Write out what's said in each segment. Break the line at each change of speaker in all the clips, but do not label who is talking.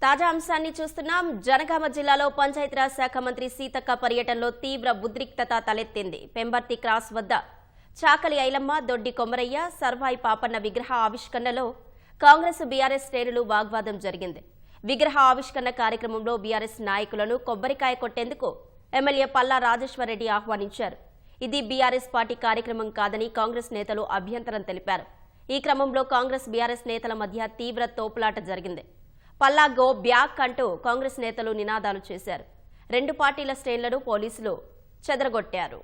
తాజా అంశాన్ని చూస్తున్నాం. జనగామ జిల్లాలో పంచాయతీరాజ్ శాఖ మంత్రి సీతక్క పర్యటనలో తీవ్ర ఉద్రిక్తత తలెత్తింది. పెంబర్తి క్రాస్ వద్ద చాకలి ఐలమ్మ, దొడ్డి కొమరయ్య, సర్వాయి పాపన్న విగ్రహ ఆవిష్కరణలో కాంగ్రెస్ బీఆర్ఎస్ శ్రేణులు వాగ్వాదం జరిగింది. విగ్రహ ఆవిష్కరణ కార్యక్రమంలో బీఆర్ఎస్ నాయకులను కొబ్బరికాయ కొట్టేందుకు ఎమ్మెల్యే పల్లా రాజేశ్వరరెడ్డి ఆహ్వానించారు. ఇది బీఆర్ఎస్ పార్టీ కార్యక్రమం కాదని కాంగ్రెస్ నేతలు అభ్యంతరం తెలిపారు. ఈ క్రమంలో కాంగ్రెస్ బీఆర్ఎస్ నేతల మధ్య తీవ్ర తోపులాట జరిగింది. పల్లా గో బ్యాక్ అంటూ కాంగ్రెస్ నేతలు నినాదాలు చేశారు. రెండు పార్టీల శ్రేణులను పోలీసులు చెదరగొట్టారు.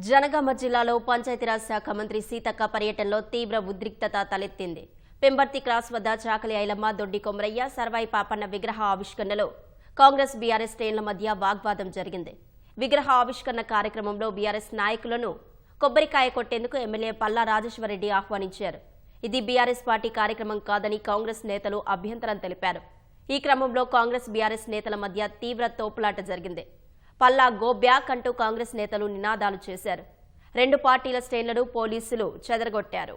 జనగామ జిల్లాలో పంచాయతీరాజ్ శాఖ మంత్రి సీతక్క పర్యటనలో తీవ్ర ఉద్రిక్తత తలెత్తింది. పెంబర్తి క్రాస్ వద్ద చాకలి ఐలమ్మ, దొడ్డి కొమరయ్య, సర్వాయి పాపన్న విగ్రహ ఆవిష్కరణలో కాంగ్రెస్ బీఆర్ఎస్ శ్రేణుల మధ్య వాగ్వాదం జరిగింది. విగ్రహ ఆవిష్కరణ కార్యక్రమంలో బీఆర్ఎస్ నాయకులను కొబ్బరికాయ కొట్టేందుకు ఎమ్మెల్యే పల్లా రాజేశ్వరరెడ్డి ఆహ్వానించారు. ఇది బీఆర్ఎస్ పార్టీ కార్యక్రమం కాదని కాంగ్రెస్ నేతలు అభ్యంతరం తెలిపారు. ఈ క్రమంలో కాంగ్రెస్ బీఆర్ఎస్ నేతల మధ్య తీవ్ర తోపులాట జరిగింది. పల్లా గో బ్యాక్ అంటూ కాంగ్రెస్ నేతలు నినాదాలు చేశారు. రెండు పార్టీల శ్రేణులను పోలీసులు చెదరగొట్టారు.